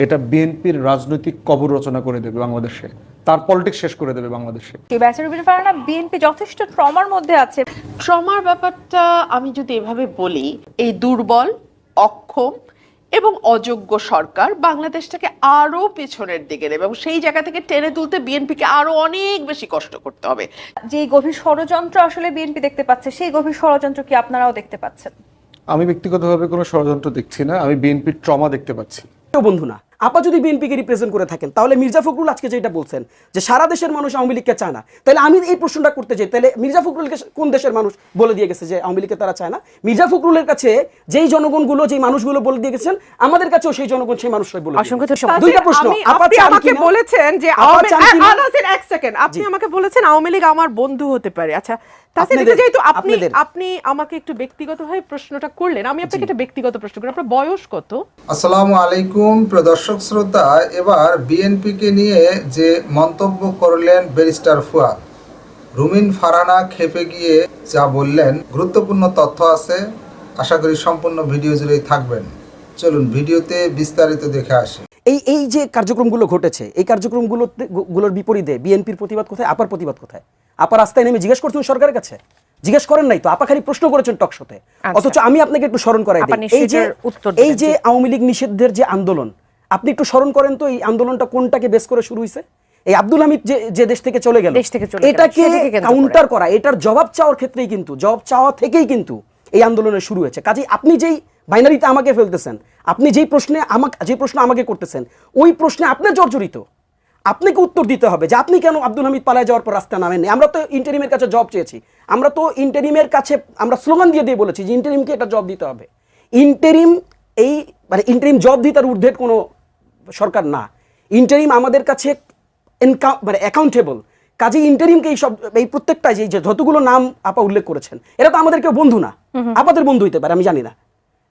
এটা বিএনপির রাজনৈতিক কবর রচনা করে দেবে বাংলাদেশে, তার পলিটিক্স শেষ করে দেবে বাংলাদেশে। বিএনপি যথেষ্ট ট্রমার মধ্যে আছে। ট্রমার ব্যাপারটা আমি যদি এভাবে বলি, এই দুর্বল, অক্ষম এবং অযোগ্য সরকার বাংলাদেশটাকে আরো পেছনের দিকে নেবে এবং সেই জায়গা থেকে টেনে তুলতে বিএনপিকে আরো অনেক বেশি কষ্ট করতে হবে। যে গভীর ষড়যন্ত্র আসলে বিএনপি দেখতে পাচ্ছে, সেই গভীর ষড়যন্ত্র কি আপনারাও দেখতে পাচ্ছেন? আমি ব্যক্তিগতভাবে কোনো ষড়যন্ত্র দেখছি না, আমি বিএনপির ট্রমা দেখতে পাচ্ছি। বন্ধু না, আপা যদি বিএনপিকে রিপ্রেজেন্ট করে থাকেন তাহলে মির্জা ফখরুল আজকে যেটা বলছেন যে সারা দেশের মানুষ আওয়ামী লীগকে চায় না, তাহলে আমি এই প্রশ্নটা করতে চাই, তাহলে মির্জা ফখরুলকে কোন দেশের মানুষ বলে দিয়ে গেছে যে আওয়ামী লীগকে তারা চায় না? মির্জা ফখরুলের কাছে যেই জনগণগুলো, যেই মানুষগুলো বলে দিয়ে গেছেন, আমাদের কাছেও সেই জনগণ, সেই মানুষরাই বলে। দুইটা প্রশ্ন। আপনি আমাকে বলেছেন যে এক সেকেন্ড, আপনি আমাকে বলেছেন আওয়ামী লীগ আমার বন্ধু হতে পারে। আচ্ছা, যেহেতু আপনি আমাকে একটু ব্যক্তিগতভাবে প্রশ্নটা করলেন, আমি আপনাকে একটা ব্যক্তিগত প্রশ্ন করি। আপনার বয়স কত? আসসালামু আলাইকুম প্রিয় দর্শক শ্রোতা। এবার বিএনপিকে নিয়ে যে মন্তব্য করলেন ব্যারিস্টার ফুয়াদ, রুমিন ফারহানা খেপে গিয়ে যা বললেন, গুরুত্বপূর্ণ তথ্য আছে, আশা করি সম্পূর্ণ ভিডিও জুড়েই থাকবেন। চলুন ভিডিওতে বিস্তারিত দেখে আসি। এই যে কার্যক্রমগুলো ঘটেছে, এই কার্যক্রমগুলোর বিপরীতে বিএনপির প্রতিবাদ কোথায়, আপার প্রতিবাদ কোথায়? আপা রাস্তায় নেমে জিজ্ঞেস করছেন সরকারের কাছে? জিজ্ঞেস করেন নাই তো, আপা খালি প্রশ্ন করেছেন টকশোতে। অথচ আমি আপনাকে একটু স্মরণ করাই দিই, এই যে আওয়ামী লীগ নিষিদ্ধের যে আন্দোলন, আপনি একটু স্মরণ করেন তো এই আন্দোলনটা কোনটাকে বেস করে শুরু হয়েছে? এই আব্দুল হামিদ যে দেশ থেকে চলে গেল, এটাকে কাউন্টার করা, এটার জবাব চাওয়ার ক্ষেত্রেই কিন্তু, জবাব চাওয়া থেকেই কিন্তু এই আন্দোলনের শুরু হয়েছে। কাজেই আপনি যেই বাইনারিতে আমাকে ফেলতেছেন, আপনি যেই প্রশ্ন আমাকে করতেছেন, ওই প্রশ্নে আপনি জর্জরিত। আপনাকে উত্তর দিতে হবে যে আপনি কেন আব্দুল হামিদ পালায় যাওয়ার পর রাস্তা নামেননি। আমরা তো ইন্টারিমের কাছে জব চেয়েছি, আমরা তো ইন্টারিমের কাছে আমরা স্লোগান দিয়ে বলেছি যে ইন্টারিমকে এটা জব দিতে হবে। ইন্টারিম ইন্টারিম জব দিয়ে তার ঊর্ধ্বের কোনো সরকার না। ইন্টারিম আমাদের কাছে অ্যাকাউন্টেবল। কাজে ইন্টারিমকে এই প্রত্যেকটা যে যতগুলো নাম আপা উল্লেখ করেছেন, এরা তো আমাদের কেউ বন্ধু না। আপাদের বন্ধু হইতে পারে, আমি জানি না,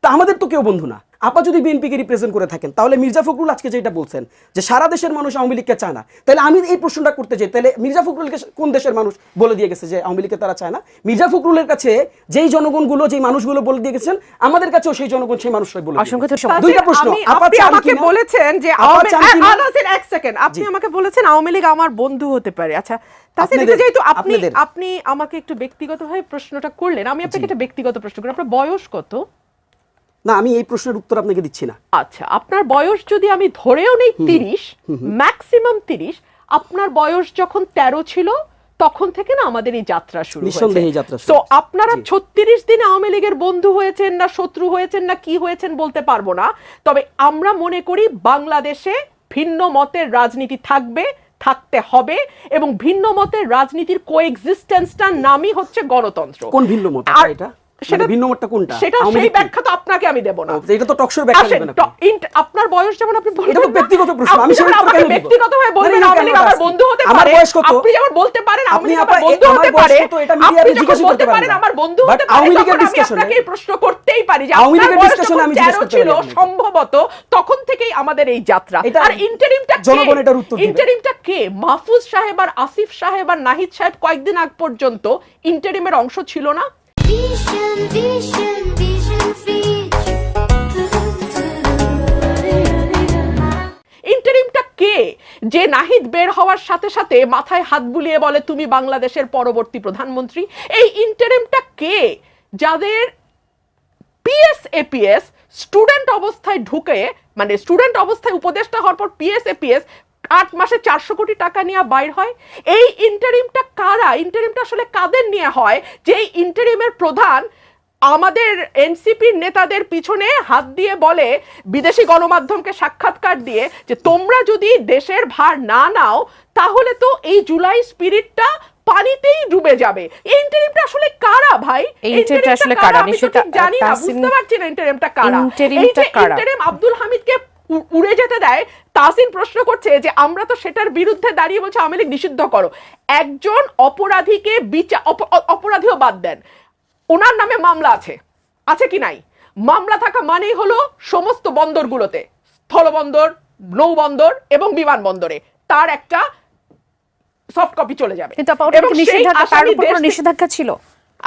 তা আমাদের তো কেউ বন্ধু না। আপা যদি বিএনপিকে রিপ্রেজেন্ট করে থাকেন তাহলে মির্জা ফখরুল আজকে যেটা বলছেন যে সারা দেশের মানুষ আওয়ামী লীগকে চায় না, তাহলে আমি এই প্রশ্নটা করতে চাই, তাহলে মির্জা ফখরুলকে কোন দেশের মানুষ বলে দিয়ে গেছে যে আওয়ামী লীগকে তারা চায় না? মির্জা ফখরুলের কাছে যেই জনগণগুলো, যেই মানুষগুলো বলে দিয়ে গেছেন, আমাদের কাছেও সেই জনগণ, সেই মানুষরাই বলে। দুইটা প্রশ্ন। আপনি আমাকে বলেছেন যে এক সেকেন্ড, আপনি আমাকে বলেছেন আওয়ামী লীগ আমার বন্ধু হতে পারে। আচ্ছা, যেহেতু আপনি আমাকে একটু ব্যক্তিগতভাবে প্রশ্নটা করলেন, আমি আপনাকে একটা ব্যক্তিগত প্রশ্ন করি। আপনার বয়স কত? না, আমি এই প্রশ্নের উত্তর আপনাকে দিচ্ছি না। আচ্ছা, আপনার বয়স যদি আমি ধরেও নেই 30, ম্যাক্সিমাম 30, আপনার বয়স যখন 13 ছিল তখন থেকে না আমাদের এই যাত্রা শুরু হয়েছে। তো আপনারা 36 দিনে আওয়ামী লীগের বন্ধু হয়েছেন না শত্রু হয়েছেন না কি হয়েছেন বলতে পারবো না, তবে আমরা মনে করি বাংলাদেশে ভিন্ন মতের রাজনীতি থাকতে হবে এবং ভিন্ন মতের রাজনীতির কোএক্সিস্টেন্সটার নামই হচ্ছে গণতন্ত্র। কোন ভিন্ন মত এটা? সেটা ভিন্ন মতটা কোনটা? সেটা সেই ব্যাখ্যা তো আপনাকে আমি দেব না। এটা তো টকশোর ব্যাখ্যা দিবেন আপনি। আপনার বয়স যেমন আপনি বললেন, এটা তো ব্যক্তিগত প্রশ্ন, আমি সেটা কেন দিব? ব্যক্তিগতভাবে বলবেন আওয়ামী লীগ আমার বন্ধু হতে পারে। আমার বয়স কত? আপনি যেমন বলতে পারেন আওয়ামী লীগ আমার বন্ধু হতে পারে, আপনি জিজ্ঞাসা করতে পারেন আমার বন্ধু হতে পারে। আওয়ামী লীগের ডিসকাশনে আপনাকে এই প্রশ্ন করতেই পারি যে আওয়ামী লীগের ডিসকাশনে আমি জিজ্ঞাসা করতে পারি সম্ভবত তখন থেকেই আমাদের এই যাত্রা। আর ইন্টারিমটা জনগণ এটার উত্তর দিবে। ইন্টারিমটা কে? মাহফুজ সাহেব আর আসিফ সাহেব আর নাহিদ সাহেব কয়েকদিন আগ পর্যন্ত ইন্টারিমের অংশ ছিল না? ইন্টারিমটা কে যে নাহিদ বের হওয়ার সাথে সাথে মাথায় হাত বুলিয়ে বলে তুমি বাংলাদেশের পরবর্তী প্রধানমন্ত্রী? এই ইন্টারিমটা কে যাদের পিএস স্টুডেন্ট অবস্থায় ঢুকে, মানে স্টুডেন্ট অবস্থায় উপদেষ্টা হওয়ার পর পিএস 8 মাসে 400 কোটি টাকা নিয়ে বাইর হয়? এই ইন্টারিমটা কারা? ইন্টারিমটা আসলে কাদের নিয়ে হয় যে ইন্টারিমের প্রধান আমাদের এনসিপির নেতাদের পিছনে হাত দিয়ে বলে, বিদেশি গণমাধ্যমকে সাক্ষাৎকার দিয়ে, যে তোমরা যদি দেশের ভার না নাও তাহলে তো এই জুলাই স্পিরিটটা পানিতেই ডুবে যাবে। এই ইন্টারিমটা আসলে কারা ভাই? এই ইন্টারিমটা আসলে কারা? আমি সেটা জানি না, বুঝতে পারছি না ইন্টারিমটা কারা। ইন্টারিম আব্দুল হামিদকে উড়ে যেতে দেয়। তাসিন প্রশ্ন করছে যে আমরা তো সেটার বিরুদ্ধে দাঁড়িয়ে বলছি আওয়ামী লীগ নিষিদ্ধ করো। একজন অপরাধীকে অপরাধীও বাদ দেন, ওনার নামে মামলা আছে কি নাই? মামলা থাকা মানেই হলো সমস্ত বন্দরগুলোতে, স্থলবন্দর, নৌবন্দর এবং বিমানবন্দরে তার একটা সফট কপি চলে যাবে। নিষেধাজ্ঞা ছিল?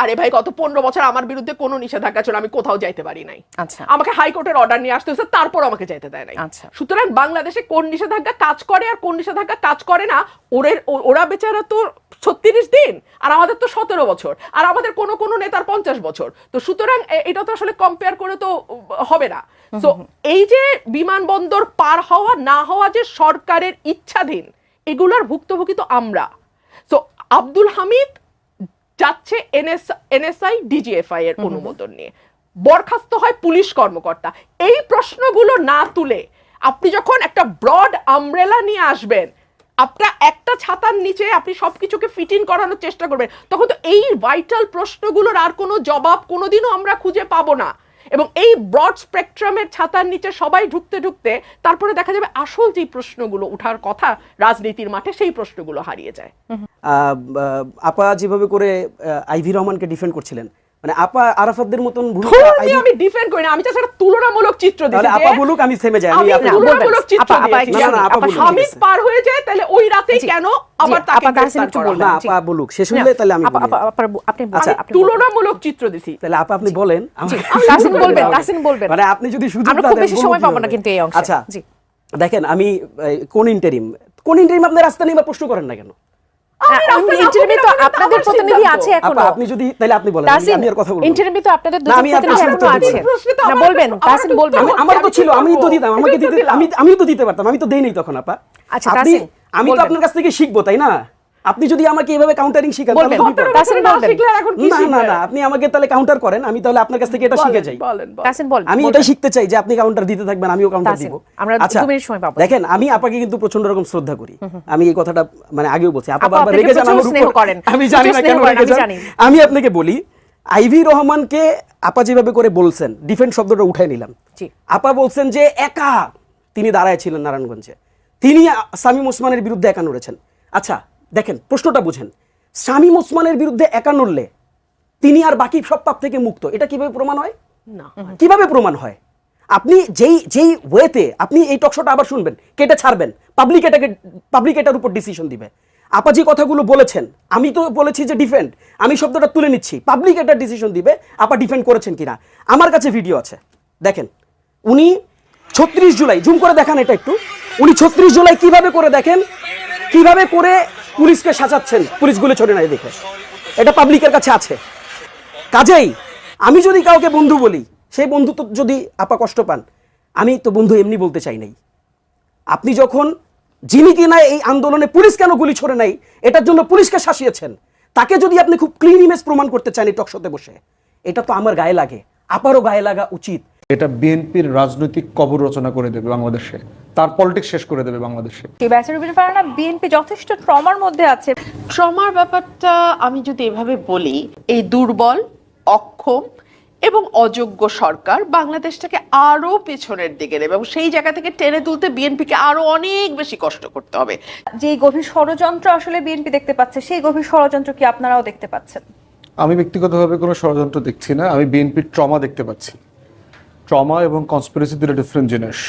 আরে ভাই গত 15 বছর আমার বিরুদ্ধে কোনো নিষেধাজ্ঞা ছিল, আমি কোথাও যাইতে পারি নাই। আচ্ছা। আমাকে হাইকোর্টের অর্ডার নিয়ে আসতে হচ্ছে, তারপর আমাকে যাইতে দেয় নাই। আচ্ছা। সুতরাং বাংলাদেশে কোন নিষেধাজ্ঞা কাজ করে আর কোন নিষেধাজ্ঞা কাজ করে না, ওরা বেচারা তো 36 দিন, আর আমাদের তো 17 বছর, আর আমাদের কোন কোন নেতার 50 বছর। তো সুতরাং এটা তো আসলে কম্পেয়ার করে তো হবে না। তো এই যে বিমানবন্দর পার হওয়া না হওয়া যে সরকারের ইচ্ছাধীন, এগুলার ভুক্তভোগী তো আমরা। তো আব্দুল হামিদ যাচ্ছে এনএসআই ডিজিএফআই এর অনুমোদন নিয়ে, বরখাস্ত হয় পুলিশ কর্মকর্তা। এই প্রশ্নগুলো না তুলে আপনি যখন একটা ব্রড আমব্রেলা নিয়ে আসবেন, আপনার একটা ছাতার নিচে আপনি সবকিছুকে ফিট ইন করানোর চেষ্টা করবেন, তখন তো এই ভাইটাল প্রশ্নগুলোর আর কোনো জবাব কোনোদিনও আমরা খুঁজে পাবো না। এবং এই ব্রড স্পেকট্রামের ছাতার নিচে সবাই ঢুকতে ঢুকতে তারপরে দেখা যাবে আসল যে প্রশ্নগুলো ওঠার কথা রাজনীতির মাঠে, সেই প্রশ্নগুলো হারিয়ে যায়। আপা যেভাবে করে আইভি রহমানকে ডিফেন্ড করছিলেন, মানে আপা আরাফাতদের মতন আমি ডিফেন্ড করি না, আমি জাস্ট একটা তুলনামূলক চিত্র দিয়েছি। আপা বলুক, আমি থেমে যাই। আমি তুলনামূলক চিত্র দিয়েছি। না, আপা বলুক। হামিদ পার হয়ে যায়, তাহলে ওই রাতেই কেন আবার তাকে গ্রেফতার করা হলো? না, আপা বলুক, শেষ হলে তাহলে আমি আপনি তুলনামূলক চিত্র দিছি। তাহলে আপনি বলেন। তাহসিন বলবেন। মানে আপনি যদি সুযোগ আমরা খুব বেশি সময় পাবো না কিন্তু এই অংশে। আচ্ছা দেখেন, আমি কোন ইন্টারিম আপনি রাস্তা নিয়ে প্রশ্ন করেন না কেন? ইন্টারিমে তো আপনাদের প্রতিনিধি আছে এখনো। আপনি যদি তাহলে আপনি বলেন, আমি আর কথা বলবো। ইন্টারিমে তো আপনাদের দুটো প্রতিনিধি এখনো আছে। না বলবেন, তাহসিন বলবেন। আমার তো ছিল, আমি তো দিতাম, আমাকে দিতে আমি তো দিতে পারতাম, আমি তো দেই নাই তখন। আপা আচ্ছা, আপনি, আমি তো আপনার কাছ থেকে শিখবো, তাই না? আপনি যদি আমাকে এভাবে কাউন্টারিং শিখান তাহলে তাহসিন বলবেন। না, আপনি আমাকে তাহলে কাউন্টার করেন, আমি তাহলে আপনার কাছ থেকে এটা শিখে যাই। তাহসিন বলেন। আমি এটা শিখতে চাই যে আপনি কাউন্টার দিতে থাকবেন, আমিও কাউন্টার দিব। আমরা 2 মিনিট সময় পাবো। দেখেন, আমি আপাকে কিন্তু প্রচন্ড রকম শ্রদ্ধা করি। আমি এই কথাটা মানে আগেও বলছি। আপা বারবার রেগে যান আমার উপর, আমি জানি না কেন রেগে যান। আমি আপনাকে বলি, আইভি রহমানকে আপা যেভাবে করে বলছেন, ডিফেন্ড শব্দটা উঠাই নিলাম। আপা বলছেন যে একা তিনি দাঁড়ায় ছিলেন নারায়ণগঞ্জে, তিনি শামীম ওসমানের বিরুদ্ধে একা নড়েছেন। আচ্ছা দেখেন, প্রশ্নটা বুঝেন, শামীম ওসমানের বিরুদ্ধে একা নড়লে তিনি আর বাকি সব পাপ থেকে মুক্ত, এটা কিভাবে প্রমাণ হয়? না, কিভাবে প্রমাণ হয়? আপনি যেই ওয়েতে আপনি এই টকশোটা আবার শুনবেন, কেটে ছাড়বেন, পাবলিক এটার উপর ডিসিশন দিবে। আপা যে কথাগুলো বলেছেন, আমি তো বলেছি যে ডিফেন্ড, আমি শব্দটা তুলে নিচ্ছি, পাবলিক এটা ডিসিশন দিবে আপা ডিফেন্ড করেছেন কিনা। আমার কাছে ভিডিও আছে, দেখেন। উনি 36 জুলাই, জুম করে দেখান এটা একটু, উনি 36 জুলাই কিভাবে করে দেখেন, কিভাবে করে পুলিশকে সাজাচ্ছেন, পুলিশগুলো ছড়ে নাই দেখে, এটা পাবলিকের কাছে আছে। কাজেই আমি যদি কাউকে বন্ধু বলি, সেই বন্ধু তো যদি আপা কষ্ট পান, আমি তো বন্ধু এমনি বলতে চাই নাই। আপনি যখন যিনি কিনা এই আন্দোলনে পুলিশ কেন গুলি ছড়ে নাই এটার জন্য পুলিশকে শাসিয়েছেন, তাকে যদি আপনি খুব ক্লিন ইমেজ প্রমাণ করতে চান এই টকশোতে বসে, এটা তো আমার গায়ে লাগে, আপারও গায়ে লাগা উচিত। এটা বিএনপির রাজনৈতিক কবর রচনা করে দেবে বাংলাদেশে, তার পলিটিক্স শেষ করে দেবে বাংলাদেশে। বিএনপি যথেষ্ট ট্রমার মধ্যে আছে। ট্রমার ব্যাপারটা আমি যদি এভাবে বলি, এই দুর্বল, অক্ষম এবং অযোগ্য সরকার বাংলাদেশটাকে আরো পেছনের দিকে নেবে, এবং সেই জায়গা থেকে টেনে তুলতে বিএনপিকে আরো অনেক বেশি কষ্ট করতে হবে। যে গভীর ষড়যন্ত্র আসলে বিএনপি দেখতে পাচ্ছে, সেই গভীর ষড়যন্ত্র কি আপনারাও দেখতে পাচ্ছেন? আমি ব্যক্তিগতভাবে কোনো ষড়যন্ত্র দেখছি না, আমি বিএনপির ট্রমা দেখতে পাচ্ছি। ট্রমা এবং কনস্পিরেসি দুটো ডিফারেন্ট জিনিস,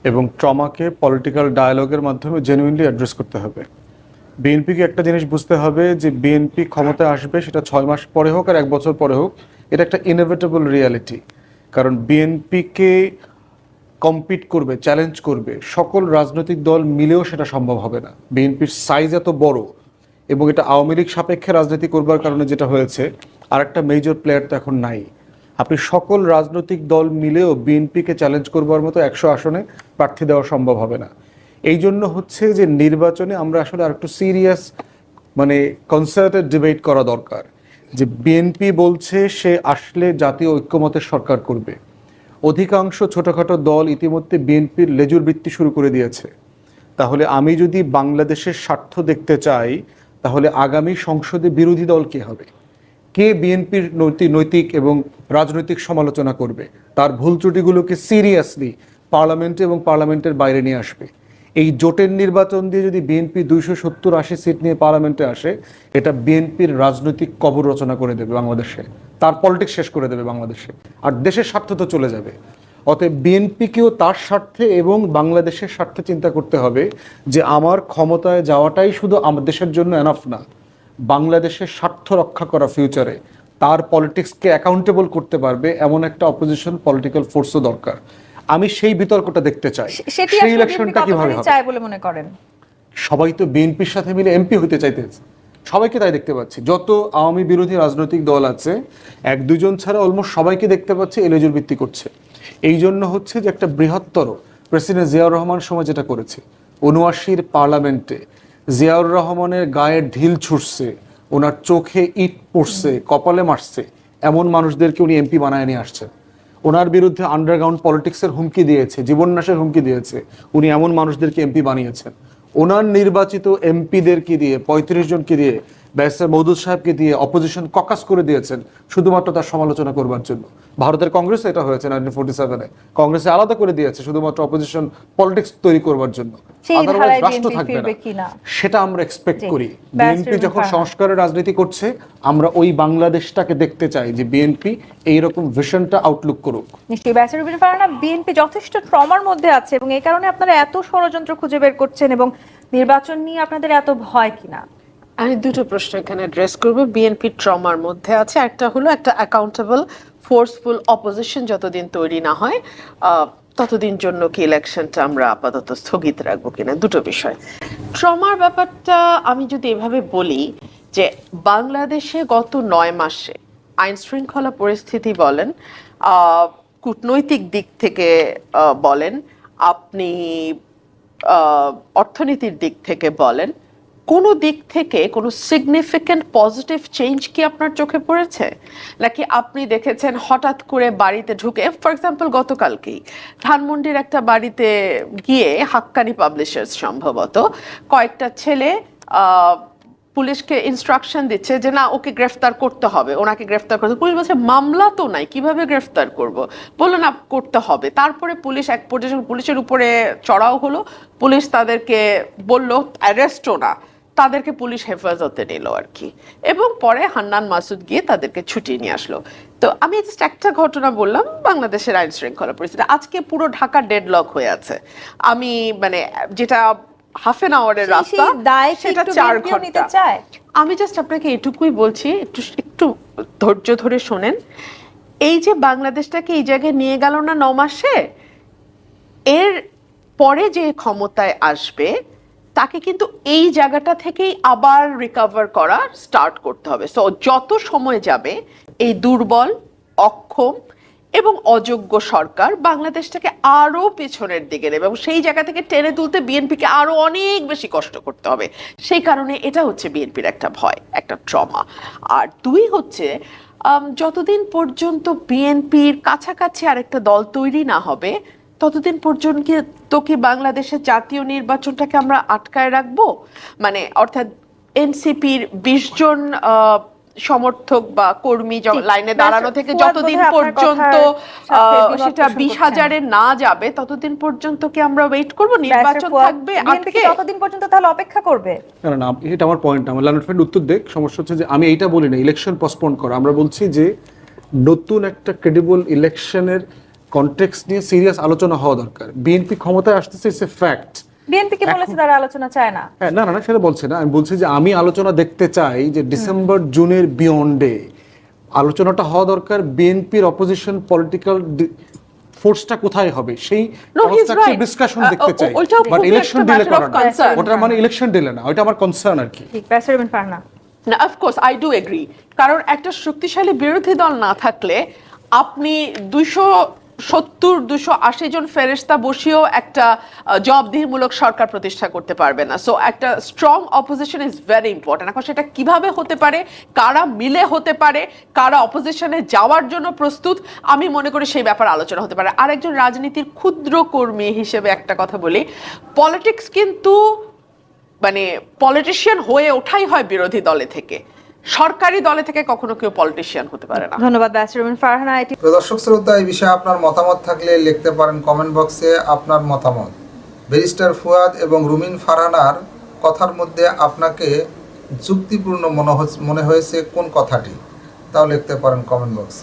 এবং ট্রমাকে পলিটিক্যাল ডায়ালগের মাধ্যমে জেনুইনলি অ্যাড্রেস করতে হবে। বিএনপিকে একটা জিনিস বুঝতে হবে যে বিএনপি ক্ষমতায় আসবে, সেটা 6 মাস পরে হোক আর 1 বছর পরে হোক, এটা একটা ইনএভিটেবল রিয়ালিটি। কারণ বিএনপিকে কম্পিট করবে, চ্যালেঞ্জ করবে সকল রাজনৈতিক দল মিলেও সেটা সম্ভব হবে না। বিএনপির সাইজ এত বড়, এবং এটা আওয়ামী লীগ সাপেক্ষে রাজনীতি করবার কারণে যেটা হয়েছে, আর একটা মেজর প্লেয়ার তো এখন নাই। আপনি সকল রাজনৈতিক দল মিলেও বিএনপিকে চ্যালেঞ্জ করবার মতো 100 আসনে প্রার্থী দেওয়া সম্ভব হবে না। এই জন্য হচ্ছে যে নির্বাচনে আমরা আসলে আর একটু সিরিয়াস, মানে কনসার্টেড ডিবেট করা দরকার। যে বিএনপি বলছে সে আসলে জাতীয় ঐক্যমতের সরকার করবে, অধিকাংশ ছোটোখাটো দল ইতিমধ্যে বিএনপির লেজুর বৃত্তি শুরু করে দিয়েছে। তাহলে আমি যদি বাংলাদেশের স্বার্থ দেখতে চাই, তাহলে আগামী সংসদে বিরোধী দল কে হবে, কে বিএনপির নৈতিক এবং রাজনৈতিক সমালোচনা করবে, তার ভুল ত্রুটিগুলোকে সিরিয়াসলি পার্লামেন্টে এবং পার্লামেন্টের বাইরে নিয়ে আসবে। এই জোটের নির্বাচন দিয়ে যদি বিএনপি 270-80 সিট নিয়ে পার্লামেন্টে আসে, এটা বিএনপির রাজনৈতিক কবর রচনা করে দেবে বাংলাদেশে, তার পলিটিক্স শেষ করে দেবে বাংলাদেশে, আর দেশের স্বার্থ তো চলে যাবে। অতএব বিএনপিকেও তার স্বার্থে এবং বাংলাদেশের স্বার্থে চিন্তা করতে হবে যে আমার ক্ষমতায় যাওয়াটাই শুধু আমার দেশের জন্য এনাফ না, বাংলাদেশের স্বার্থ রক্ষা করা ফিউচারে তার পলিটিক্সকে অ্যাকাউন্টেবল করতে পারবে এমন একটা অপোজিশন পলিটিক্যাল ফোর্সও দরকার। আমি সেই বিতর্কটা দেখতে চাই। সেটি সেই আসলে ইলেকশনটা বিএনপি কিভাবে কতখানি হবে? চায় বলে মনে করেন? সবাই তো বিএনপির সাথে মিলে এমপি হতে চাইতেছে, সবাইকে তাই দেখতে পাচ্ছি। যত আওয়ামী বিরোধী রাজনৈতিক দল আছে, এক দুজন ছাড়া অলমোস্ট সবাইকে দেখতে পাচ্ছি এলিজিবল ভিত্তি করছে। এই জন্য হচ্ছে যে একটা বৃহত্তর প্রেসিডেন্ট জিয়াউর রহমান সময় যেটা করেছে, ৭৯-র পার্লামেন্টে জিয়াউর রহমানের গায়ে ঢিল ছুটছে, ওনার চোখে ইট পড়ছে, কপালে মারছে, এমন মানুষদেরকে উনি এমপি বানায় নিয়ে আসছেন। ওনার বিরুদ্ধে আন্ডারগ্রাউন্ড পলিটিক্সের হুমকি দিয়েছে, জীবননাশের হুমকি দিয়েছে, উনি এমন মানুষদেরকে এমপি বানিয়েছেন। ওনার নির্বাচিত এমপিদেরকে দিয়ে ৩৫ জনকে দিয়ে, ব্যারিস্টার মওদুদ সাহেবকে দিয়ে অপোজিশন ককাস করে দিয়েছেন শুধুমাত্র তার সমালোচনা করবার জন্য। ভারতের কংগ্রেসে এটা হয়েছে 1947-এ, কংগ্রেসে আলাদা করে দিয়েছে শুধুমাত্র অপোজিশন পলিটিক্স তৈরি করবার জন্য। সেই আদারওয়াইজ ধারায় রাষ্ট্র বিএনপি থাকবে ফিরবে কিনা না, সেটা আমরা এক্সপেক্ট জি। করি। ব্যারিস্টার বিএনপি যখন ফারহানা। সংস্কারের রাজনীতি করছে, আমরা ওই বাংলাদেশটাকে দেখতে চাই যে বিএনপি এইরকম ভিশনটা আউটলুক করুক। নিশ্চয়ই ব্যারিস্টার রুবিন ফারহানা, বিএনপি যথেষ্ট ট্রমার মধ্যে আছে এবং এই কারণে আপনারা এত ষড়যন্ত্র খুঁজে বের করছেন এবং নির্বাচন নিয়ে আপনাদের এত ভয় কিনা? আমি দুটো প্রশ্ন এখানে অ্যাড্রেস করব। বিএনপি ট্রমার মধ্যে আছে, একটা হলো একটা অ্যাকাউন্টেবল ফোর্সফুল অপোজিশন যতদিন তৈরি না হয় ততদিন জন্য কি ইলেকশনটা আমরা আপাতত স্থগিত রাখবো কিনা, দুটো বিষয়। ট্রমার ব্যাপারটা আমি যদি এভাবে বলি যে বাংলাদেশে গত ৯ মাসে আইন শৃঙ্খলা পরিস্থিতি বলেন, কূটনৈতিক দিক থেকে বলেন, আপনি অর্থনীতির দিক থেকে বলেন, কোনো দিক থেকে কোনো সিগনিফিক্যান্ট পজিটিভ চেঞ্জ কি আপনার চোখে পড়েছে? নাকি আপনি দেখেছেন হঠাৎ করে বাড়িতে ঢুকে, ফর এক্সাম্পল গতকালকেই ধানমন্ডির একটা বাড়িতে গিয়ে হাক্কানি পাবলিশার্স সম্ভবত কয়েকটা ছেলে পুলিশকে ইনস্ট্রাকশন দিচ্ছে যে না ওকে গ্রেফতার করতে হবে, ওনাকে গ্রেফতার করতে। পুলিশ বলছে মামলা তো নাই, কিভাবে গ্রেফতার করব? বললো না করতে হবে। তারপরে পুলিশ এক পর্যায়ে পুলিশের উপরে চড়াও হলো, পুলিশ তাদেরকে বললো অ্যারেস্টও না, তাদেরকে পুলিশ হেফাজতে নিল আর কি, এবং পরে হান্নান মাসুদ গিয়ে তাদেরকে ছুটিয়ে নিয়ে আসলো। তো আমি জাস্ট একটা ঘটনা বললাম বাংলাদেশের আইন শৃঙ্খলা পরিস্থিতি। আজকে পুরো ঢাকা ডেডলক হয়ে আছে। আমি মানে যেটা হাফ এন আওয়ারের রাস্তা সেটা 4 ঘন্টা। আমি জাস্ট আপনাকে এটুকুই বলছি, একটু ধৈর্য ধরে শোনেন। এই যে বাংলাদেশটাকে এই জায়গায় নিয়ে গেল না ৯ মাসে, এর পরে যে ক্ষমতায় আসবে তাকে কিন্তু এই জায়গাটা থেকেই আবার রিকভার করা স্টার্ট করতে হবে। সো যত সময় যাবে এই দুর্বল, অক্ষম এবং অযোগ্য সরকার বাংলাদেশটাকে আরো পেছনের দিকে নেবে এবং সেই জায়গা থেকে টেনে তুলতে বিএনপিকে আরো অনেক বেশি কষ্ট করতে হবে। সেই কারণে এটা হচ্ছে বিএনপির একটা ভয়, একটা ট্রমা। আর 2 হচ্ছে যতদিন পর্যন্ত বিএনপির কাছাকাছি আরেকটা দল তৈরি না হবে ততদিন পর্যন্ত কি বাংলাদেশের জাতীয় নির্বাচনটাকে আমরা আটকায় রাখবো? মানে অর্থাৎ এনসিপির 20 জন সমর্থক বা কর্মী লাইনে দাঁড়ানো থেকে যতদিন পর্যন্ত সেটা 20,000-এ না যাবে ততদিন পর্যন্ত কি আমরা ওয়েট করব? নির্বাচন থাকবে আটকে ততদিন পর্যন্ত তাহলে অপেক্ষা করবে? না না, এটা আমার পয়েন্ট। আমার লার্নার ফ্রেন্ড উত্তর দেখ। সমস্যা হচ্ছে যে আমি এইটা বলি না ইলেকশন পোস্টপোন করা, আমরা বলছি যে নতুন একটা ক্রেডিবল ইলেকশনের কনটেক্সট নিয়ে সিরিয়াস আলোচনা হওয়া দরকার। বিএনপি ক্ষমতায় আসতেছে, ইটস এ ফ্যাক্ট। বিএনপি কি বলেছে তারা আলোচনা চায় না? হ্যাঁ, না না সেটা বলছে না। আমি বলছি যে আমি আলোচনা দেখতে চাই যে ডিসেম্বর জুনের বিয়ন্ডে আলোচনাটা হওয়া দরকার। বিএনপির অপোজিশন পলিটিক্যাল ফোর্সটা কোথায় হবে সেই কনস্ট্রাকটিভ ডিসকাশন দেখতে চাই। বাট ইলেকশন ডিলে করা না, ওটা মানে ইলেকশন ডিলে না, ওটা আমার কনসার্ন আর কি। ঠিক, ব্যারিস্টার রুবিন ফারহানা। না, অফকোর্স আই ডু এগ্রি। কারণ একটা শক্তিশালী বিরোধী দল না থাকলে আপনি 270-280 জন ফেরেশতা বসিয়েও একটা জবাবদিহিমূলক সরকার প্রতিষ্ঠা করতে পারবে না। সো একটা strong opposition is very important. এখন সেটা কিভাবে হতে পারে, কারা মিলে হতে পারে, কারা অপোজিশনে যাওয়ার জন্য প্রস্তুত, আমি মনে করি সেই ব্যাপারে আলোচনা হতে পারে। আর একজন রাজনীতির ক্ষুদ্র কর্মী হিসেবে একটা কথা বলি, পলিটিক্স কিন্তু মানে পলিটিশিয়ান হয়ে ওঠাই হয় বিরোধী দলে থেকে, সরকারি দলে থেকে কখনো কেউ পলিটিশিয়ান হতে পারে না। ধন্যবাদ ব্যারিস্টার রুবিন ফারহানা। দর্শক শ্রোতা, এই বিষয়ে আপনার মতামত থাকলে লিখতে পারেন কমেন্ট বক্সে আপনার মতামত। ব্যারিস্টার ফুয়াদ এবং রুমিন ফারহানার কথার মধ্যে আপনাকে যুক্তিপূর্ণ মনে হয়েছে কোন কথাটি, তাও লিখতে পারেন কমেন্ট বক্সে।